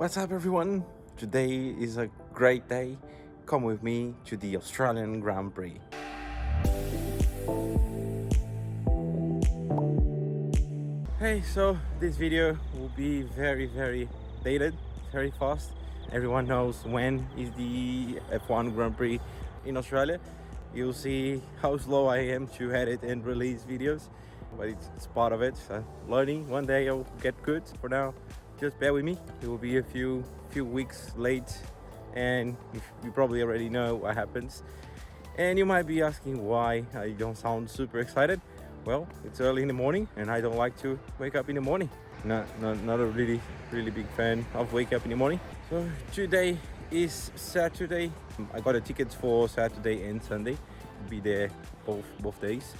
What's up, everyone? Today is a great day. Come with me to the Australian Grand Prix. Hey, so this video will be very dated, very fast. Everyone knows when is the F1 Grand Prix in Australia. You'll see how slow I am to edit and release videos, but it's part of it. So learning, one day I'll get good. For now, just bear with me. It will be a few weeks late, and you probably already know what happens. And you might be asking why I don't sound super excited. Well, it's early in the morning, and I don't like to wake up in the morning. Not a really big fan of wake up in the morning. So today is Saturday. I got a tickets for Saturday and Sunday. Be there both days.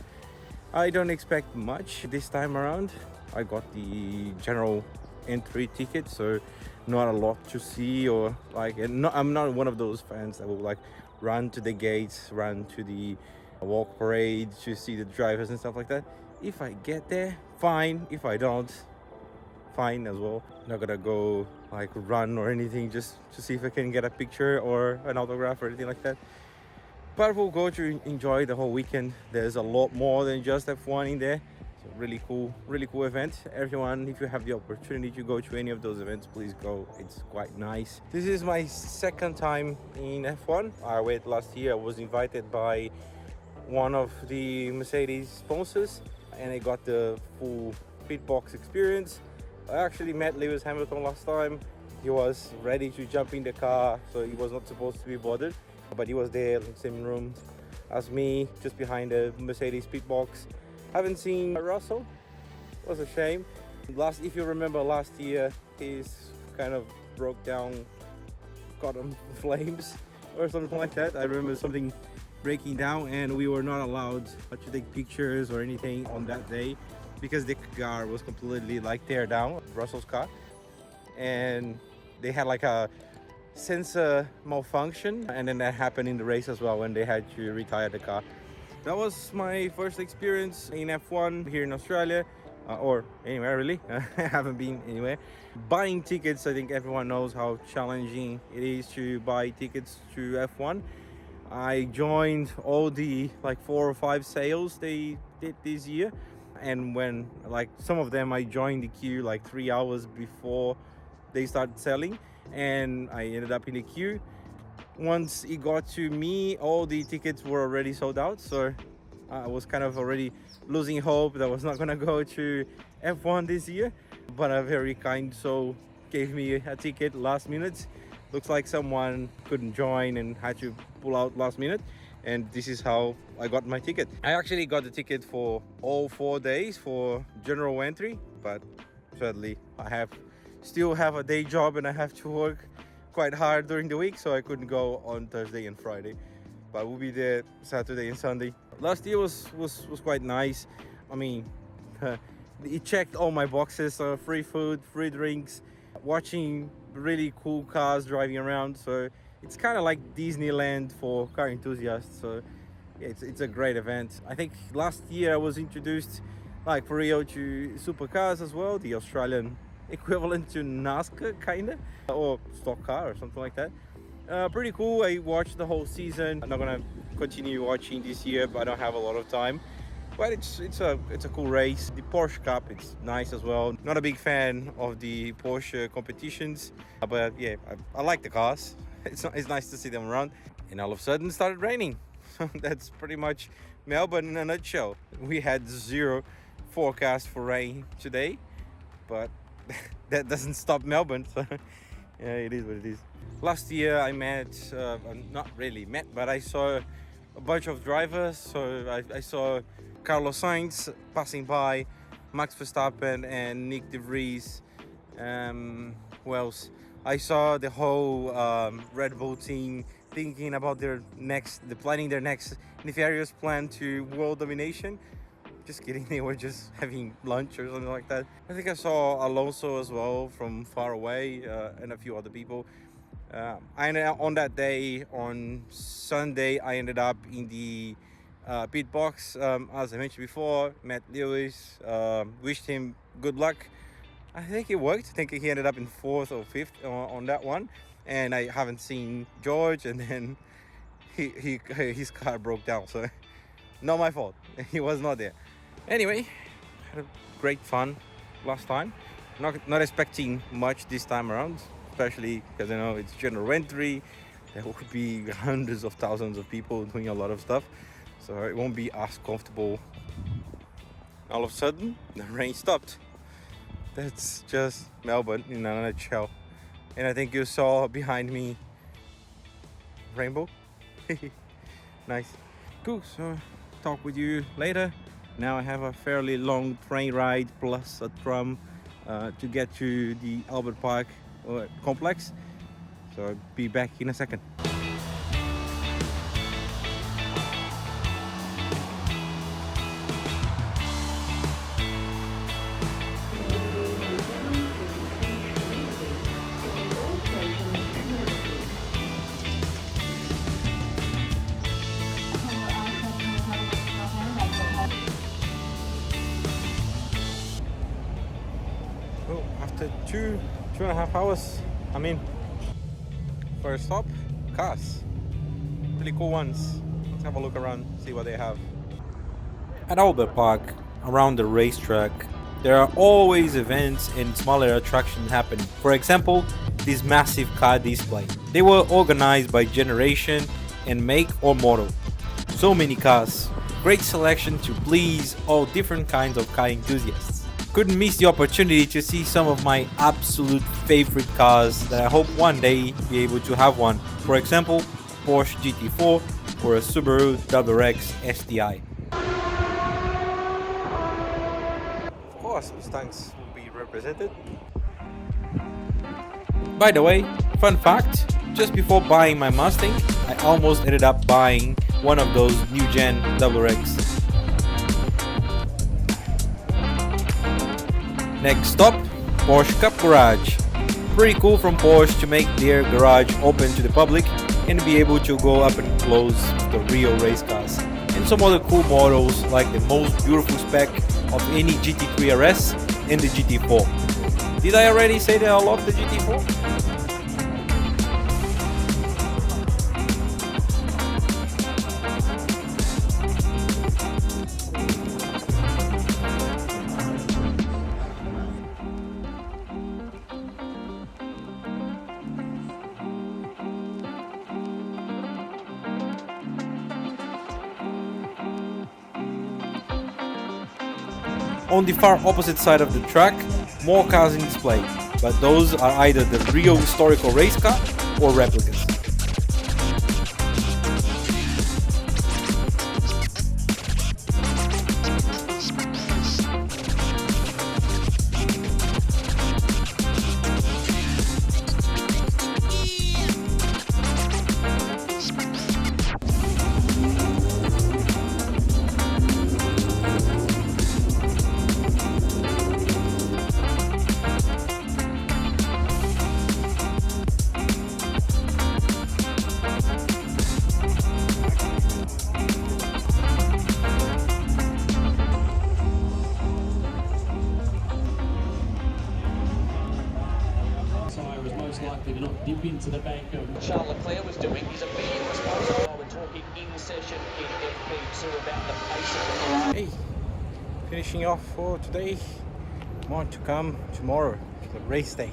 I don't expect much this time around. I got the general entry ticket, so not a lot to see, or like, and I'm not one of those fans that will like run to the gates, run to the walk parade to see the drivers and stuff like that. If I get there, fine. If I don't, fine as well. Not gonna go like run or anything just to see if I can get a picture or an autograph or anything like that. But we'll go to enjoy the whole weekend. There's a lot more than just F1 in there. It's a really cool event. Everyone, if you have the opportunity to go to any of those events, please go. It's quite nice. This is my second time in F1. I went last year. I was invited by one of the Mercedes sponsors, and I got the full pit box experience. I actually met Lewis Hamilton last time. He was ready to jump in the car, so he was not supposed to be bothered, but he was there in the same room as me, just behind the Mercedes pit box. Haven't seen Russell. It was a shame. If you remember last year, he's kind of broke down, caught on flames or something like that. I remember something breaking down, and we were not allowed to take pictures or anything on that day because the car was completely like tear down, Russell's car, and they had like a sensor malfunction, and then that happened in the race as well when they had to retire the car. That was my first experience in F1 here in Australia, or anywhere really. I haven't been anywhere. Buying tickets, I think everyone knows how challenging it is to buy tickets to F1. I joined all the like 4 or 5 sales they did this year, and when like some of them I joined the queue like 3 hours before they started selling, and I ended up in the queue. Once it got to me, all the tickets were already sold out, so I was kind of already losing hope that I was not gonna go to F1 this year. But a very kind soul gave me a ticket last minute. Looks like someone couldn't join and had to pull out last minute, and this is how I got my ticket. I actually got the ticket for all 4 days for general entry, but sadly I still have a day job and I have to work quite hard during the week, so I couldn't go on Thursday and Friday, but we'll be there Saturday and Sunday. Last year was quite nice. I mean, it checked all my boxes: free food, free drinks, watching really cool cars driving around. So it's kind of like Disneyland for car enthusiasts. So yeah, it's a great event. I think last year I was introduced like for real to supercars as well, the Australian equivalent to NASCAR kinda, or stock car or something like that. Pretty cool. I watched the whole season. I'm not gonna continue watching this year, but I don't have a lot of time. But it's a cool race. The Porsche Cup, it's nice as well. Not a big fan of the Porsche competitions, but yeah, I like the cars. It's nice to see them around. And all of a sudden it started raining. That's pretty much Melbourne in a nutshell. We had 0 forecast for rain today, but that doesn't stop Melbourne, so yeah, it is what it is. Last year I met, not really met, but I saw a bunch of drivers. So I saw Carlos Sainz passing by, Max Verstappen and Nick De Vries. Who else? I saw the whole Red Bull team thinking about planning their next nefarious plan to world domination. Just kidding, they were just having lunch or something like that. I think I saw Alonso as well from far away, and a few other people. On that day, on Sunday, I ended up in the pit box. As I mentioned before, met Lewis, wished him good luck. I think it worked. I think he ended up in 4th or 5th on that one, and I haven't seen George, and then his car broke down, so not my fault. He was not there. Anyway, had a great fun last time. Not expecting much this time around, especially because I know it's general entry. There will be hundreds of thousands of people doing a lot of stuff, so it won't be as comfortable. All of a sudden, the rain stopped. That's just Melbourne in a nutshell. And I think you saw behind me rainbow. Nice. Cool, so talk with you later. Now I have a fairly long train ride plus a tram to get to the Albert Park complex. So I'll be back in a second. So after two and a half hours, I'm in. First stop, cars. Really cool ones. Let's have a look around, see what they have. At Albert Park, around the racetrack, there are always events and smaller attractions happening. For example, this massive car display. They were organized by generation and make or model. So many cars. Great selection to please all different kinds of car enthusiasts. Couldn't miss the opportunity to see some of my absolute favorite cars that I hope one day be able to have one. For example, Porsche GT4 or a Subaru WRX STI. Of course, Mustangs will be represented. By the way, fun fact, just before buying my Mustang, I almost ended up buying one of those new gen WRX. Next stop, Porsche Cup Garage. Pretty cool from Porsche to make their garage open to the public and be able to go up and close the real race cars. And some other cool models like the most beautiful spec of any GT3 RS and the GT4. Did I already say that I love the GT4? On the far opposite side of the track, more cars in display, but those are either the real historical race car or replicas. Likely to not dip into the bank of Charles Leclerc was doing. He's a being responsible. We're talking in session in FP2 about the pace of the Hey, finishing off for today. More to come tomorrow, the race day.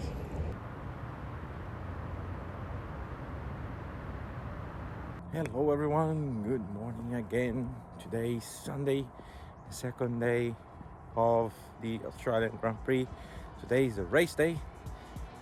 Hello everyone, good morning again. Today is Sunday, the second day of the Australian Grand Prix. Today is the race day.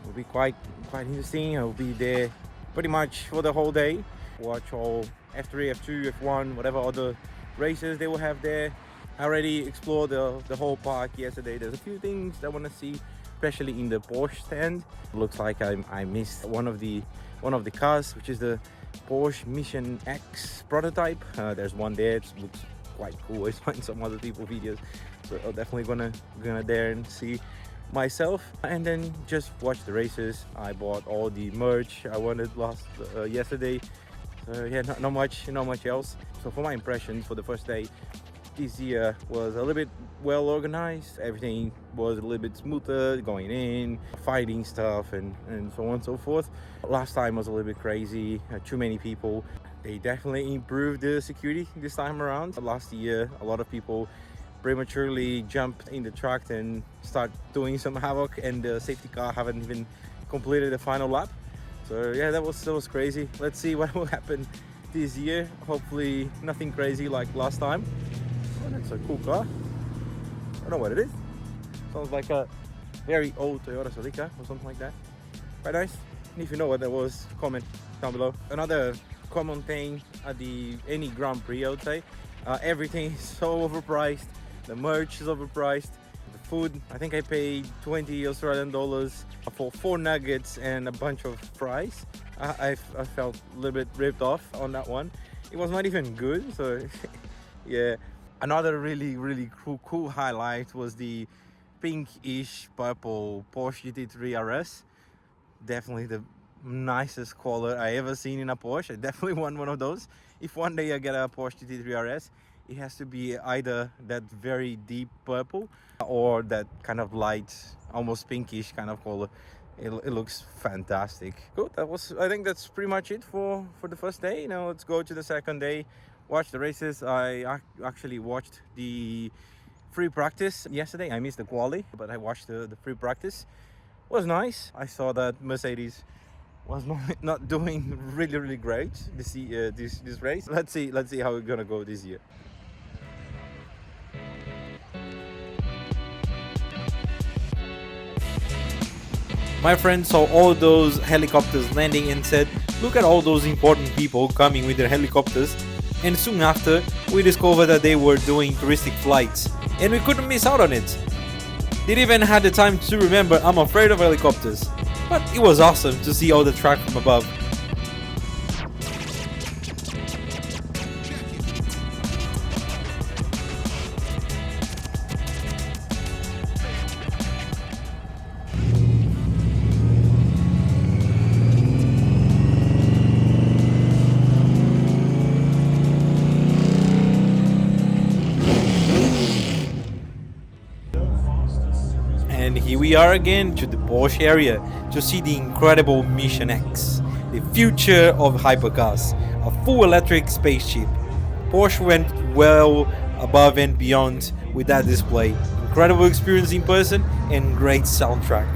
Will be quite interesting. I'll be there pretty much for the whole day. Watch all F3, F2, F1, whatever other races they will have there. I already explored the whole park yesterday. There's a few things I want to see, especially in the Porsche stand. Looks like I missed one of the cars, which is the Porsche Mission X prototype. There's one there. It looks quite cool. I saw in some other people videos, so I'm definitely gonna there and see myself, and then just watch the races. I bought all the merch I wanted yesterday. So yeah, not much else. So for my impressions for the first day, this year was a little bit well organized. Everything was a little bit smoother going in, fighting stuff and so on and so forth. Last time was a little bit crazy, too many people. They definitely improved the security this time around. Last year, a lot of people prematurely jumped in the track and start doing some havoc, and the safety car haven't even completed the final lap. So yeah, that was crazy. Let's see what will happen this year. Hopefully nothing crazy like last time. Oh, that's a cool car. I don't know what it is. Sounds like a very old Toyota Celica or something like that. Quite nice. And if you know what that was, comment down below. Another common thing at any Grand Prix, I would say, everything is so overpriced. The merch is overpriced. The food, I think I paid 20 Australian dollars for 4 nuggets and a bunch of fries. I felt a little bit ripped off on that one. It was not even good, so yeah. Another really cool highlight was the pinkish purple Porsche GT3 RS. Definitely the nicest color I ever seen in a Porsche. I definitely want one of those. If one day I get a Porsche GT3 RS, it has to be either that very deep purple or that kind of light, almost pinkish kind of color. It looks fantastic. Cool. I think that's pretty much it for the first day. Now let's go to the second day, watch the races. I actually watched the free practice yesterday. I missed the quali, but I watched the free practice. It was nice. I saw that Mercedes was not doing really great this race. Let's see how it's gonna go this year. My friend saw all those helicopters landing and said, "Look at all those important people coming with their helicopters." And soon after, we discovered that they were doing touristic flights, and we couldn't miss out on it. Didn't even have the time to remember I'm afraid of helicopters, but it was awesome to see all the track from above. And here we are again to the Porsche area to see the incredible Mission X, the future of hypercars, a full electric spaceship. Porsche went well above and beyond with that display. Incredible experience in person and great soundtrack.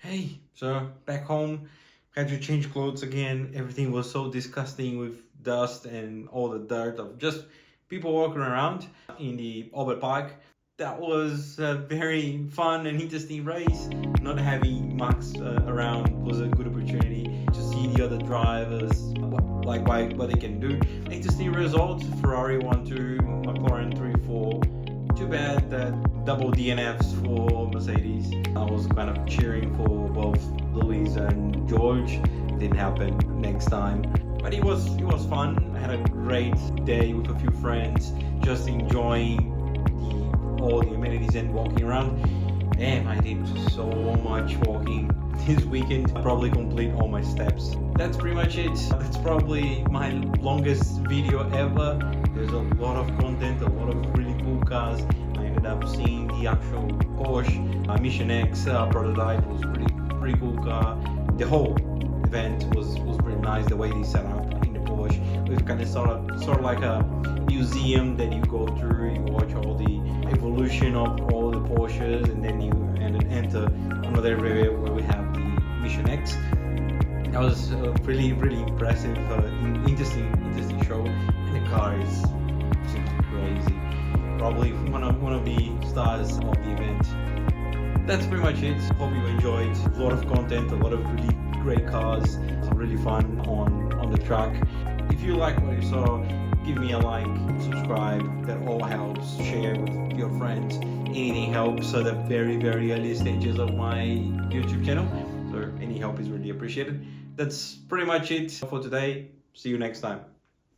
Hey, so back home, had to change clothes again. Everything was so disgusting with dust and all the dirt of just people walking around in the Albert Park. That was a very fun and interesting race. Not having Max around was a good opportunity to see the other drivers, what they can do. Interesting result, Ferrari 1-2, McLaren 3-4. Too bad that double DNFs for Mercedes. I was kind of cheering for both Lewis and George. Didn't happen next time. But it was fun. I had a great day with a few friends, just enjoying all the amenities and walking around. Damn, I did so much walking this weekend. I'll probably complete all my steps. That's pretty much it. That's probably my longest video ever. There's a lot of content, a lot of really cool cars. I ended up seeing the actual Porsche Mission X prototype. It was pretty cool car. The whole event was pretty nice, the way they set up in the Porsche. It's kind of sort of like a museum that you go through. You watch all the evolution of all the Porsches, and then you enter another area where we have the Mission X. That was really impressive, interesting show, and the car is simply crazy. Probably one of the stars of the event. That's pretty much it. Hope you enjoyed. A lot of content, a lot of really great cars, really fun on the track. If you like what you saw, give me a like, subscribe. That all helps. Share with your friends. Anything helps at the very early stages of my YouTube channel. So any help is really appreciated. That's pretty much it for today. See you next time.